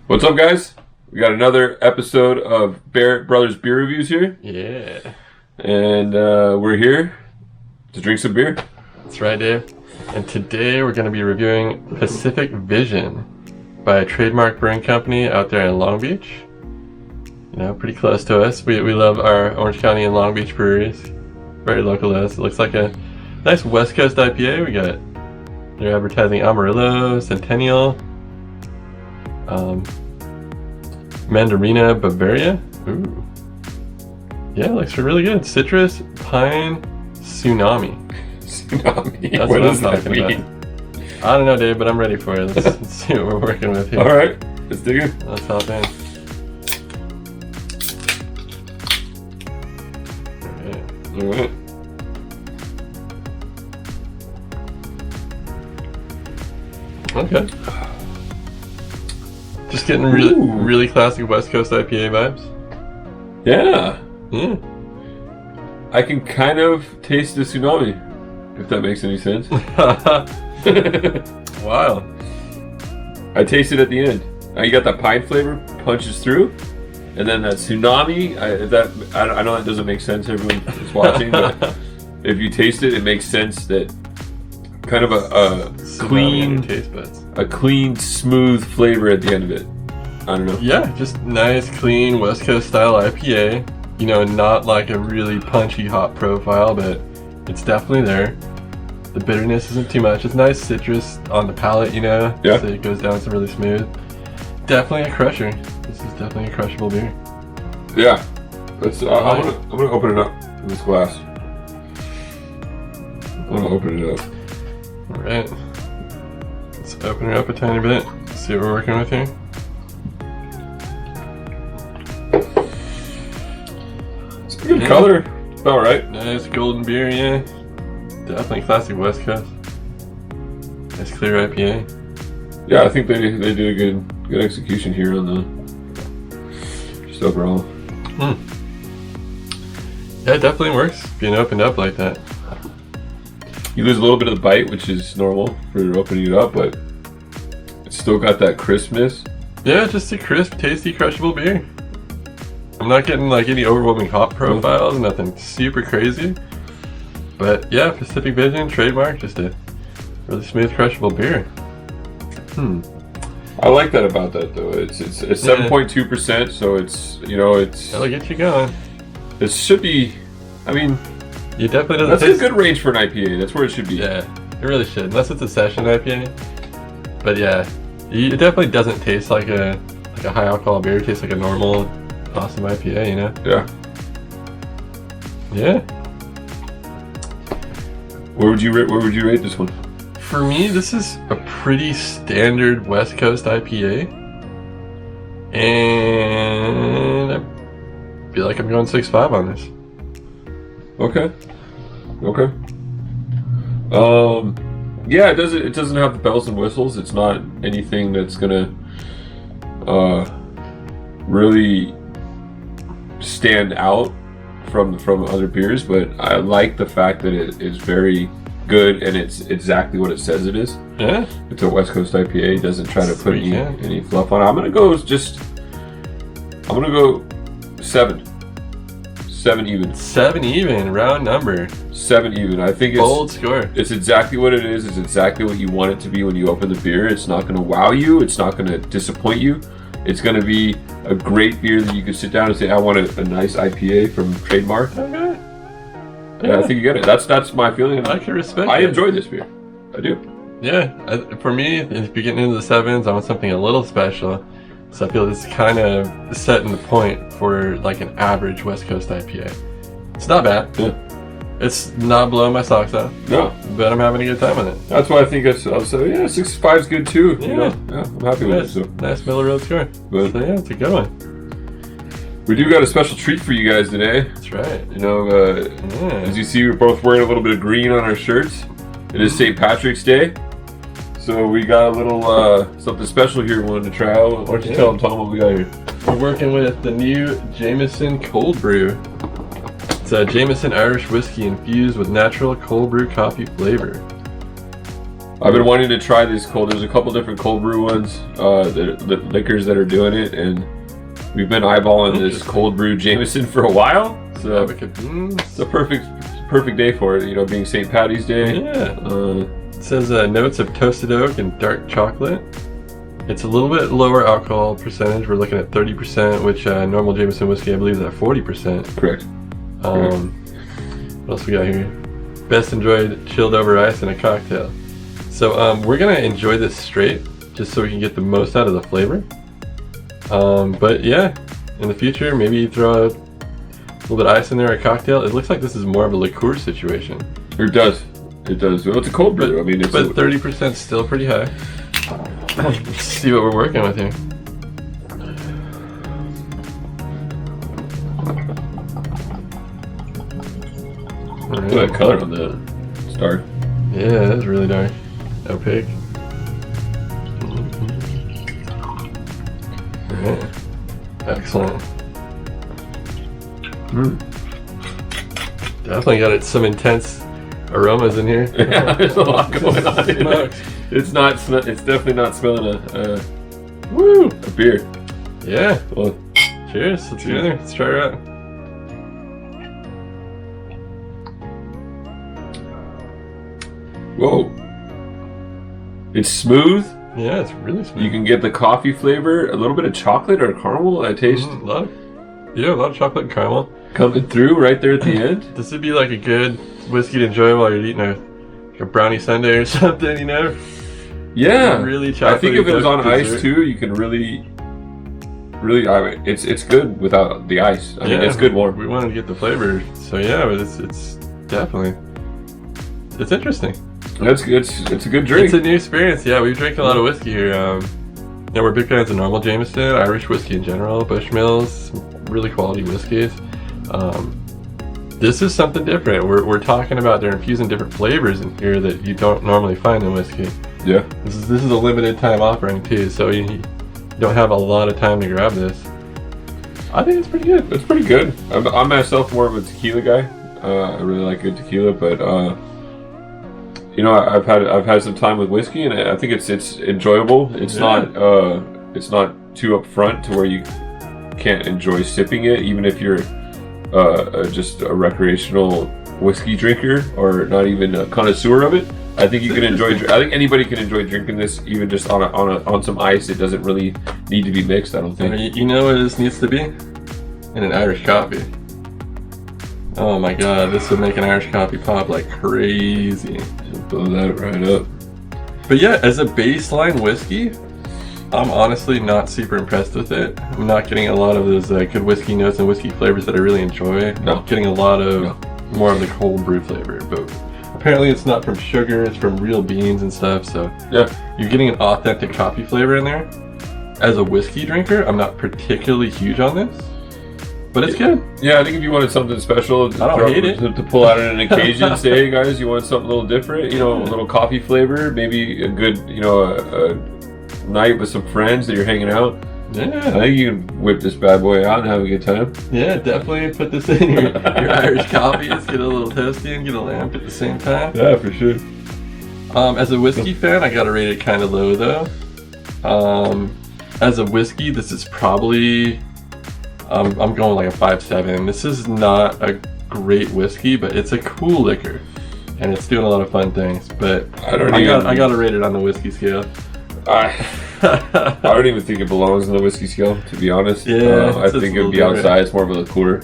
What's up, guys? We got another episode of Barrett Brothers Beer Reviews here. Yeah. And we're here to drink some beer. That's right, Dave. And today we're going to be reviewing Pacific Vision by Trademark Brewing Company out there in Long Beach. You know, pretty close to us. We love our Orange County and Long Beach breweries. Very local to us. It looks like a nice West Coast IPA. We got, they're advertising Amarillo, Centennial, Mandarina, Bavaria. Ooh. Yeah, looks really good. Citrus, pine, tsunami. Tsunami? That's what I'm talking about. I don't know, Dave, but I'm ready for it. Let's see what we're working with here. Alright, let's dig in. Let's hop in. Alright. Okay. Just getting really classic West Coast IPA vibes. Yeah. Yeah. I can kind of taste the tsunami, if that makes any sense. Wow. I taste it at the end. You got that pine flavor, punches through, and then that tsunami. I know that doesn't make sense. Everyone is watching, but if you taste it, it makes sense that kind of a clean taste buds. A clean, smooth flavor at the end of it. I don't know. Yeah, just nice, clean West Coast style IPA. You know, not like a really punchy hop profile, but it's definitely there. The bitterness isn't too much. It's nice citrus on the palate, you know. Yeah. So it goes down some really smooth. Definitely a crusher. This is definitely a crushable beer. Yeah. I'm gonna open it up in this glass. I'm gonna open it up. All right. Let's open it up a tiny bit. See what we're working with here. It's a good color. All right. Nice golden beer, yeah. Definitely classic West Coast. Nice clear IPA. Yeah, I think they did a good execution here on the just overall. Yeah, it definitely works being opened up like that. You lose a little bit of the bite, which is normal for opening it up, but it's still got that crispness. Yeah, just a crisp, tasty, crushable beer. I'm not getting like any overwhelming hop profiles, nothing super crazy. But yeah, Pacific Vision, Trademark, just a really smooth, crushable beer. I like that about that though. It's 7.2%, so it's That'll get you going. it should be. I mean, You definitely doesn't that's taste a good range for an IPA. That's where it should be. Yeah, it really should, unless it's a session IPA. But yeah, it definitely doesn't taste like a high alcohol beer. It tastes like a normal, awesome IPA, you know? Yeah. Yeah. Where would you rate this one? For me, this is a pretty standard West Coast IPA. And I feel like I'm going 6.5 on this. Okay. Yeah, it doesn't have the bells and whistles. It's not anything that's gonna really stand out from other beers, but I like the fact that it is very good and it's exactly what it says it is. Yeah. It's a West Coast IPA. It doesn't try to put any fluff on it. I'm gonna go 7. 7 even. 7 even, round number. 7 even. I think it's Bold score. It's exactly what it is. It's exactly what you want it to be when you open the beer. It's not going to wow you. It's not going to disappoint you. It's going to be a great beer that you can sit down and say, I want a nice IPA from Trademark. Okay. Yeah, I think you get it. That's my feeling. I can respect I it. enjoy this beer. I do. Yeah, for me, if you're getting into the 7s, I want something a little special. So I feel this is kind of setting the point for like an average West Coast IPA. It's not bad. Yeah. It's not blowing my socks off. No. But I'm having a good time with it. That's why I think I'll say, 6.5 is good too. Yeah. You know? Yeah, I'm happy with it. So. Nice middle road score. But So yeah, it's a good one. we do got a special treat for you guys today. That's right. You know, as you see, we're both wearing a little bit of green on our shirts. It is St. Patrick's Day. So we got a little something special here we wanted to try out. Why don't you tell them, Tom, what we got here? We're working with the new Jameson Cold Brew. It's a Jameson Irish whiskey infused with natural cold brew coffee flavor. I've been wanting to try these cold. There's a couple different cold brew ones, the liquors that are doing it, and we've been eyeballing this cold brew Jameson for a while. So it's a perfect day for it. You know, being St. Patty's Day. Yeah. It says notes of toasted oak and dark chocolate. It's a little bit lower alcohol percentage. We're looking at 30%, which normal Jameson whiskey, I believe, is at 40%. Correct. What else we got here? Best enjoyed chilled over ice in a cocktail. So we're gonna enjoy this straight, just so we can get the most out of the flavor. But yeah, in the future, maybe you throw a little bit of ice in there, a cocktail. It looks like this is more of a liqueur situation. It does. It does. Well, it's a cold brew. I mean, it's but 30% is still pretty high. Let's see what we're working with here. Look at that color on the start. Yeah, that's really dark. Opaque. Alright. Excellent. Definitely got some intense aromas in here. Yeah, there's a lot going on in there. It's definitely not smelling a beer. Yeah. Well, cheers. Let's get in there. Let's try it out. Whoa. It's smooth. Yeah, it's really smooth. You can get the coffee flavor, a little bit of chocolate or caramel. I taste a lot of chocolate and caramel coming through right there at the end. This would be like a good whiskey to enjoy while you're eating a brownie sundae or something, you know? Yeah. Really chocolatey. I think if it was on dessert. ice too, you can really. I mean, it's good without the ice. I mean, it's good warm. We wanted to get the flavor, so yeah, but it's definitely interesting. That's good. It's a good drink. It's a new experience. Yeah, we've drank a lot of whiskey here. Yeah, we're big fans of normal Jameson, Irish whiskey in general, Bushmills, really quality whiskeys. This is something different. We're talking about they're infusing different flavors in here that you don't normally find in whiskey. Yeah. This is a limited time offering too, so you don't have a lot of time to grab this. I think it's pretty good. It's pretty good. I'm myself more of a tequila guy. I really like good tequila, but you know, I've had some time with whiskey, and I think it's enjoyable. It's not too upfront to where you can't enjoy sipping it, even if you're just a recreational whiskey drinker or not even a connoisseur of it. I think you can enjoy. I think anybody can enjoy drinking this, even just on some ice. It doesn't really need to be mixed. I don't think. You know what this needs to be? In an Irish coffee. Oh my god, this would make an Irish coffee pop like crazy. Just blow that right up. But yeah, as a baseline whiskey, I'm honestly not super impressed with it. I'm not getting a lot of those good whiskey notes and whiskey flavors that I really enjoy. No. I'm getting a lot of more of the cold brew flavor, but apparently it's not from sugar, it's from real beans and stuff, so yeah, you're getting an authentic coffee flavor in there. As a whiskey drinker, I'm not particularly huge on this, but it's good. Yeah, I think if you wanted something special to pull out on an occasion, say, hey guys, you want something a little different, you know, a little coffee flavor, maybe a good, you know, a night with some friends that you're hanging out. Yeah. I think you can whip this bad boy out and have a good time. Yeah, definitely put this in your Irish coffee. Just get a little toasty and get a lamp at the same time. Yeah, for sure. As a whiskey fan, I gotta rate it kind of low though. As a whiskey, this is probably I'm going like a 5.7. This is not a great whiskey, but it's a cool liquor, and it's doing a lot of fun things. But I gotta rate it on the whiskey scale. I don't even think it belongs on the whiskey scale, to be honest. Yeah, I think it would be outside. It's more of a liqueur.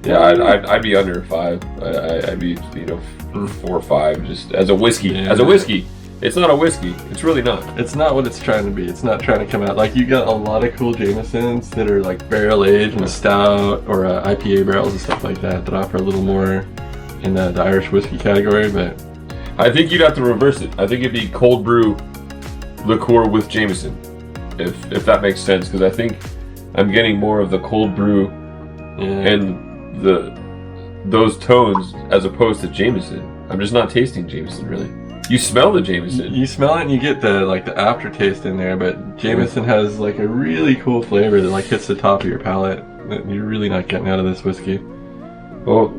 Yeah, I'd be under 5. I'd be 4 or 5 just as a whiskey. Yeah. As a whiskey, it's not a whiskey. It's really not. It's not what it's trying to be. It's not trying to come out like you got a lot of cool Jamesons that are like barrel aged and stout or IPA barrels and stuff like that offer a little more in the Irish whiskey category. But I think you'd have to reverse it. I think it'd be cold brew liqueur with Jameson, if that makes sense, because I think I'm getting more of the cold brew and those tones as opposed to Jameson. I'm just not tasting Jameson really. You smell the Jameson. You smell it and you get the aftertaste in there, but Jameson has like a really cool flavor that like hits the top of your palate that you're really not getting out of this whiskey. Well,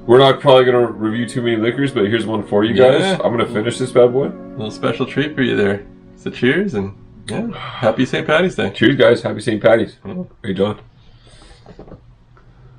We're not probably gonna review too many liquors, but here's one for you guys. Yeah. I'm gonna finish this bad boy. A little special treat for you there. So cheers, and yeah, happy St. Patty's Day. Cheers, guys. Happy St. Patty's. Yeah. Hey, John.